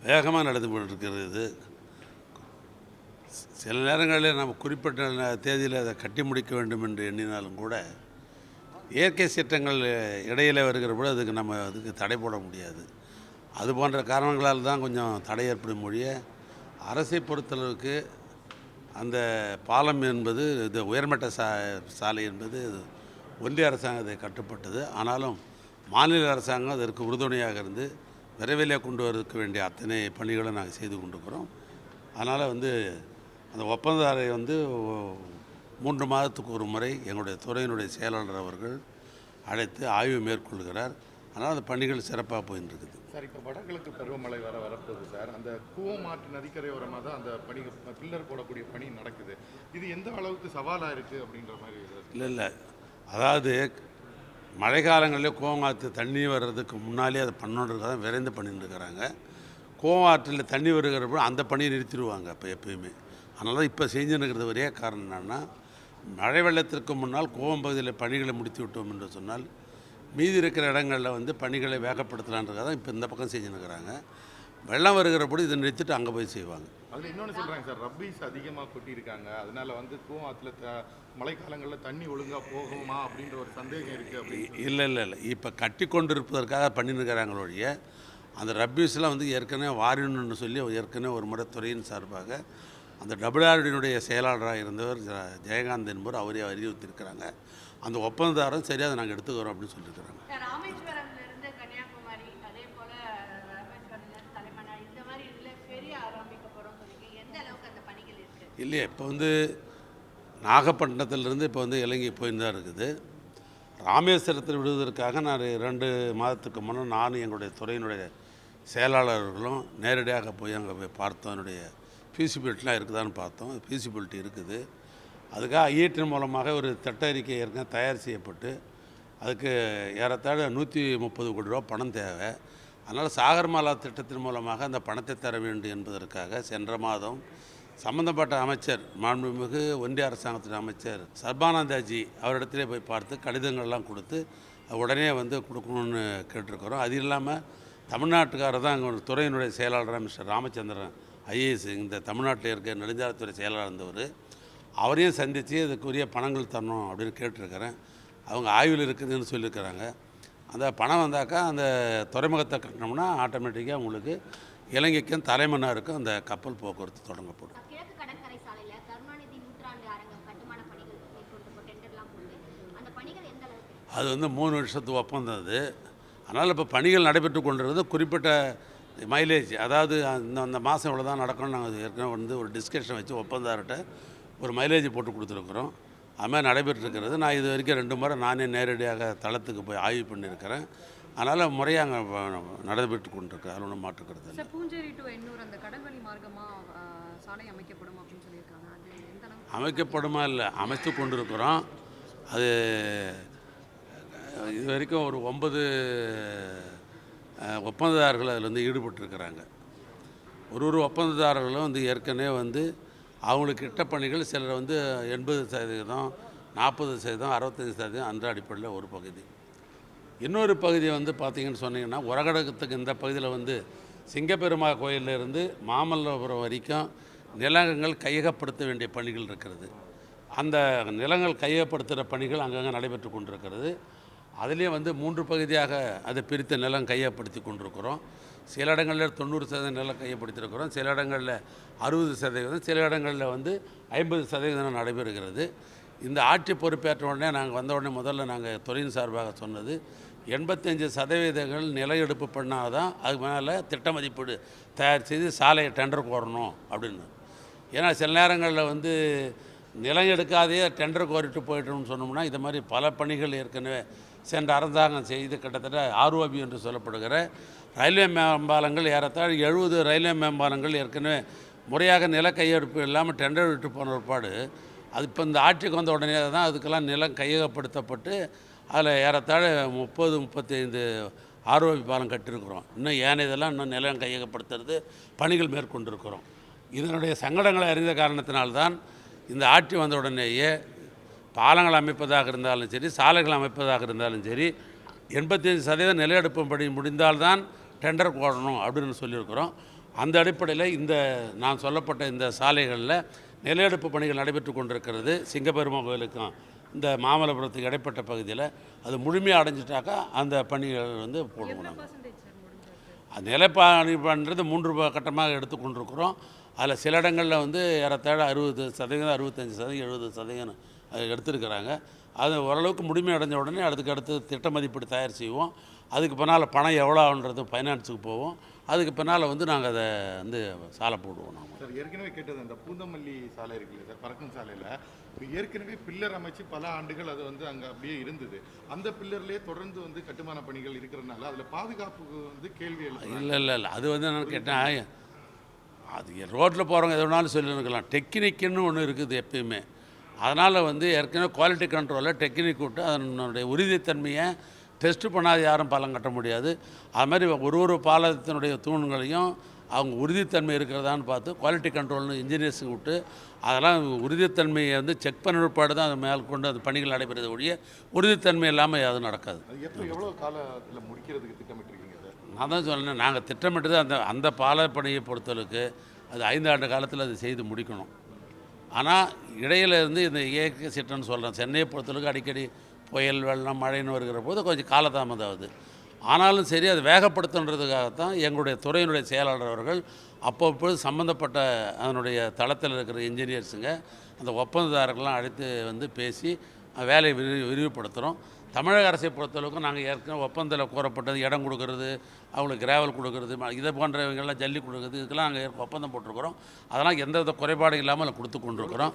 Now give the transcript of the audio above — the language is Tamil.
வேகமாக நடந்து கொண்டிருக்கிறது. சில நேரங்களில் நம்ம குறிப்பிட்ட தேதியில் அதை கட்டி முடிக்க வேண்டும் என்று எண்ணினாலும் கூட இயற்கை சீற்றங்கள் இடையில் வருகிற போது அதுக்கு தடை போட முடியாது. அது போன்ற காரணங்களால் தான் கொஞ்சம் தடை ஏற்படும் மொழிய அரசை பொறுத்தளவுக்கு அந்த பாலம் என்பது இது உயர்மட்ட சாலை என்பது ஒன்றிய அரசாங்கத்தை கட்டுப்பட்டது. ஆனாலும் மாநில அரசாங்கம் அதற்கு உறுதுணையாக இருந்து விரைவிலே கொண்டு வரதுக்கு வேண்டிய அத்தனை பணிகளை நாங்கள் செய்து கொண்டிருக்கிறோம். அதனால் அந்த ஒப்பந்ததாரை 3 மாதத்துக்கு ஒரு முறை எங்களுடைய துறையினுடைய செயலாளர் அவர்கள் அழைத்து ஆய்வு மேற்கொள்கிறார். அதனால் அந்த பணிகள் சிறப்பாக போயின்னு இருக்குது. சார், இப்போ வடகிழக்கு பருவமழை வரப்போகுது சார். அந்த கூவமாற்று நதிக்கரையோரமாக தான் அந்த பணி பில்லர் போடக்கூடிய பணி நடக்குது. இது எந்த அளவுக்கு சவாலாக இருக்குது அப்படின்ற மாதிரி? இல்லை, அதாவது மழை காலங்களில் கூவமாற்று தண்ணி வர்றதுக்கு முன்னாலே அதை பண்ணணுன்றதுக்காக தான் விரைந்து பண்ணிட்டு இருக்கிறாங்க. கூவமாற்றில் தண்ணி வருகிறப்போ அந்த பணியை நிறுத்திடுவாங்க அப்போ எப்பயுமே. அதனால இப்போ செஞ்சுன்னுக்கிறது ஒரே காரணம் என்னென்னா, மழை வெள்ளத்திற்கு முன்னால் கூவம் பகுதியில் பணிகளை முடித்து விட்டோம் என்று சொன்னால் மீதி இருக்கிற இடங்களில் பணிகளை வேகப்படுத்தலான்றதுக்காக தான் இப்போ இந்த பக்கம் செஞ்சுன்னுக்கிறாங்க. வெள்ளம் வருகிற போது இதை நிறுத்திட்டு அங்கே போய் செய்வாங்க. அதில் இன்னொன்று சொல்கிறாங்க சார், ரப்பீஸ் அதிகமாக கொட்டியிருக்காங்க. அதனால் கூவமாற்றில் மழைக்காலங்களில் தண்ணி ஒழுங்காக போகுமா அப்படின்ற ஒரு சந்தேகம் இருக்குது அப்படி. இல்லை, இப்போ கட்டி கொண்டு இருப்பதற்காக பண்ணிருக்கிறாங்களோ ஒழிய அந்த ரப்பீஸ்லாம் ஏற்கனவே வாரியணும்னு சொல்லி ஏற்கனவே ஒரு முறை துறையின் சார்பாக அந்த டபிள்யூஆர்டியினுடைய செயலாளராக இருந்தவர் ஜெயகாந்த் என்பவர் அவரே அறிவுறுத்தியிருக்கிறாங்க. அந்த ஒப்பந்ததாரம் சரியாக அதை நாங்கள் எடுத்துக்கிறோம் அப்படின்னு சொல்லியிருக்கிறாங்க. இல்லையா, இப்போ நாகப்பட்டினத்திலிருந்து இப்போ இலங்கை போயின்னு தான் இருக்குது. ராமேஸ்வரத்தில் விடுவதற்காக நான் 2 மாதத்துக்கு முன்னே நானும் எங்களுடைய துறையினுடைய செயலாளர்களும் நேரடியாக போய் அங்கே போய் பார்த்தோம். என்னுடைய ஃபீஸிபிலிட்டிலாம் இருக்குதான்னு பார்த்தோம். ஃபீஸிபிலிட்டி இருக்குது. அதுக்காக ஐஐடியின் மூலமாக ஒரு திட்ட அறிக்கை ஏற்கனவே தயார் செய்யப்பட்டு அதுக்கு ஏறத்தாழ 130 கோடி ரூபா பணம் தேவை. அதனால் சாகர்மாலா திட்டத்தின் மூலமாக அந்த பணத்தை தர வேண்டும் என்பதற்காக சென்ற மாதம் சம்பந்தப்பட்ட அமைச்சர், மாண்புமிகு ஒன்றிய அரசாங்கத்தின் அமைச்சர் சர்பானந்தாஜி அவரிடத்திலே போய் பார்த்து கடிதங்கள்லாம் கொடுத்து உடனே கொடுக்கணும்னு கேட்டிருக்கிறோம். அது இல்லாமல் தமிழ்நாட்டுக்காரர் தான் அங்கே துறையினுடைய செயலாளராக மிஸ்டர் ராமச்சந்திரன் ஐஏஎஸ், இந்த தமிழ்நாட்டில் இருக்க நெடுஞ்சாலைத்துறை செயலாளர் இருந்தவர், அவரையும் சந்தித்து அதுக்குரிய பணங்கள் தரணும் அப்படின்னு கேட்டிருக்கிறேன். அவங்க ஆய்வில் இருக்குதுன்னு சொல்லியிருக்கிறாங்க. அந்த பணம் வந்தாக்கா அந்த துறைமுகத்தை கட்டினோம்னா ஆட்டோமேட்டிக்காக உங்களுக்கு இலங்கைக்கும் தலைமன்னாருக்கும் அந்த கப்பல் போக்குவரத்து தொடங்கப்படும். அது 3 வருஷத்து ஒப்பந்தம் அது. அதனால் இப்போ பணிகள் நடைபெற்று கொண்டிருக்கிறது. குறிப்பிட்ட மைலேஜ், அதாவது அந்த மாதம் இவ்வளோ தான் நடக்கணும்னு நாங்கள் ஏற்கனவே ஒரு டிஸ்கஷன் வச்சு ஒப்பந்தார்கிட்ட ஒரு மைலேஜ் போட்டு கொடுத்துருக்குறோம். அதுமாதிரி நடைபெற்றிருக்கிறது. நான் இது வரைக்கும் 2 முறை நானே நேரடியாக தளத்துக்கு போய் ஆய்வு பண்ணியிருக்கிறேன். அதனால் முறையாக அங்கே நடைபெற்று கொண்டிருக்கு. அது ஒன்றும் மாற்றுக்கிறது இல்லை. பூஞ்சேரி டு எண்ணூர் அந்த கடல்வழி மார்க்கமாக சாலை அமைக்கப்படும் அப்படின்னு சொல்லியிருக்காங்க. அது எந்த அளவுக்கு அமைக்கப்படுமா? இல்லை, அமைத்து கொண்டிருக்கிறோம். அது இது வரைக்கும் ஒரு 9 ஒப்பந்ததாரர்கள் அதில் ஈடுபட்டிருக்கிறாங்க. ஒரு ஒப்பந்ததாரர்களும் ஏற்கனவே அவங்களுக்கு இட்ட பணிகள் சிலர் 80%, 40%, 65% அந்த அடிப்படையில் ஒரு பகுதி. இன்னொரு பகுதி பார்த்திங்கன்னு சொன்னிங்கன்னா, உரகடகத்துக்கு இந்த பகுதியில் சிங்கப்பெருமா கோயிலிருந்து மாமல்லபுரம் வரைக்கும் நிலங்கள் கையகப்படுத்த வேண்டிய பணிகள் இருக்கிறது. அந்த நிலங்கள் கையகப்படுத்துகிற பணிகள் அங்கங்கே நடைபெற்று கொண்டிருக்கிறது. அதிலே 3 பகுதியாக அதை பிரித்த நிலம் கையப்படுத்தி கொண்டிருக்கிறோம். சில இடங்களில் 90% நிலம் கையப்படுத்தியிருக்கிறோம், சில இடங்களில் 60%, சில இடங்களில் 50% நடைபெறுகிறது. இந்த ஆட்சி பொறுப்பேற்ற உடனே நாங்கள் வந்த உடனே முதல்ல நாங்கள் துறையின் சார்பாக சொன்னது 85% நில எடுப்பு பண்ணால் தான் அதுக்கு மேலே திட்ட மதிப்பீடு தயார் செய்து சாலையை டெண்டர் கோரணும் அப்படின்னு. ஏன்னா சில நேரங்களில் நிலம் எடுக்காதே டெண்டர் கோரிட்டு போய்ட்டோம்னு சொன்னோம்னா இது மாதிரி பல பணிகள் ஏற்கனவே சென்ற அரசாங்கம் செய்து கிட்டத்தட்ட ROB என்று சொல்லப்படுகிற ரயில்வே மேம்பாலங்கள் ஏறத்தாழ 70 ரயில்வே மேம்பாலங்கள் ஏற்கனவே முறையாக நில கையெடுப்பு இல்லாமல் டெண்டர் விட்டு போன ஒருபாடு அது இப்போ இந்த ஆட்சிக்கு வந்த உடனே தான் அதுக்கெல்லாம் நிலம் கையகப்படுத்தப்பட்டு அதில் ஏறத்தாழ 30-35 ROB பாலம் கட்டியிருக்கிறோம். இன்னும் இதெல்லாம் இன்னும் நிலம் கையகப்படுத்துறது பணிகள் மேற்கொண்டிருக்கிறோம். இதனுடைய சங்கடங்களை அறிந்த காரணத்தினால்தான் இந்த ஆட்சி வந்த உடனேயே பாலங்கள் அமைப்பதாக இருந்தாலும் சரி, சாலைகள் அமைப்பதாக இருந்தாலும் சரி 85% நில எடுப்பும்படி முடிந்தால்தான் டெண்டர் போடணும் அப்படின்னு சொல்லியிருக்கிறோம். அந்த அடிப்படையில் இந்த நான் சொல்லப்பட்ட இந்த சாலைகளில் நிலையெடுப்பு பணிகள் நடைபெற்று கொண்டிருக்கிறது. சிங்கப்பெருமாள் கோயிலுக்கும் இந்த மாமல்லபுரத்துக்கு இடைப்பட்ட பகுதியில் அது முழுமையாக அடைஞ்சிட்டாக்கா அந்த பணிகள் வந்து போடுவோம். நாங்கள் அது நிலைப்பணி பண்ணுறது 3 கட்டமாக எடுத்துக்கொண்டிருக்கிறோம். அதில் சில இடங்களில் வந்து ஏறத்தாழ 60%, 65%, 70% எடுத்துருக்கிறாங்க. அது ஓரளவுக்கு முழுமை அடைஞ்ச உடனே அடுத்து திட்ட மதிப்பீடு தயார் செய்வோம். அதுக்கு பின்னால் பணம் எவ்வளோ ஆகுன்றது ஃபைனான்ஸுக்கு போவோம். அதுக்கு பின்னால் வந்து நாங்கள் அதை வந்து சாலை போடுவோம். நாங்கள் சார் ஏற்கனவே கேட்டது அந்த பூந்தமல்லி சாலை இருக்குல்ல சார், பறக்கும் சாலையில் இப்போ ஏற்கனவே பில்லர் அமைச்சு பல ஆண்டுகள் அது வந்து அங்கே அப்படியே இருந்தது. அந்த பில்லர்லேயே தொடர்ந்து வந்து கட்டுமான பணிகள் இருக்கிறதுனால அதில் பாதுகாப்புக்கு வந்து கேள்வி இல்லை அது வந்து நான் கேட்டேன், அது ரோட்டில் போகிறவங்க எது வேணாலும் சொல்லிருக்கலாம். டெக்னிக்குன்னு ஒன்று இருக்குது எப்பயுமே. அதனால் வந்து ஏற்கனவே குவாலிட்டி கண்ட்ரோலில் டெக்னிக் விட்டு அதனுடைய உறுதித்தன்மையை டெஸ்ட்டு பண்ணாத யாரும் பாலம் கட்ட முடியாது. அது மாதிரி ஒரு பாலத்தினுடைய தூண்களையும் அவங்க உறுதித்தன்மை இருக்கிறதான்னு பார்த்து குவாலிட்டி கண்ட்ரோல்னு இன்ஜினியர்ஸுக்கு விட்டு அதெல்லாம் உறுதித்தன்மையை வந்து செக் பண்ண பிற்பாடு தான் அது மேல் கொண்டு அந்த பணிகள் நடைபெறுறது ஒழிய உறுதித்தன்மை இல்லாமல் அது நடக்காது. அது எப்போ எவ்வளோ காலத்தில் முடிக்கிறதுக்கு திட்டமிட்டிருக்கீங்க சார்? நான் தான் சொன்னேன், நாங்கள் திட்டமிட்டது அந்த பாலப்பணியை பொறுத்தளவுக்கு அது 5 ஆண்டு காலத்தில் அது செய்து முடிக்கணும். ஆனால் இடையில இருந்து இந்த இயக்க சிட்டம்னு சொல்கிறேன், சென்னையை பொறுத்தளவுக்கு அடிக்கடி புயல் வெள்ளம் மழைன்னு வருகிற போது கொஞ்சம் காலதாமதம் ஆகுது. ஆனாலும் சரி அது வேகப்படுத்துன்றதுக்காகத்தான் எங்களுடைய துறையினுடைய செயலாளர் அவர்கள் அப்பப்போது சம்மந்தப்பட்ட அதனுடைய தளத்தில் இருக்கிற இன்ஜினியர்ஸுங்க அந்த ஒப்பந்ததாரர்கள்லாம் அழைத்து வந்து பேசி வேலையை விரிவுபடுத்துகிறோம். தமிழக அரசை பொறுத்தளவுக்கு நாங்கள் ஏற்கனவே ஒப்பந்தத்தில் கூறப்பட்டது இடம் கொடுக்கறது, அவங்களுக்கு கிராவல் கொடுக்கறது, இதை போன்றவங்கெல்லாம் ஜல்லி கொடுக்குறது, இதுக்கெல்லாம் நாங்கள் ஒப்பந்தம் போட்டிருக்கிறோம். அதெல்லாம் எந்தவித குறைபாடும் இல்லாமல் கொடுத்து கொண்டிருக்கிறோம்.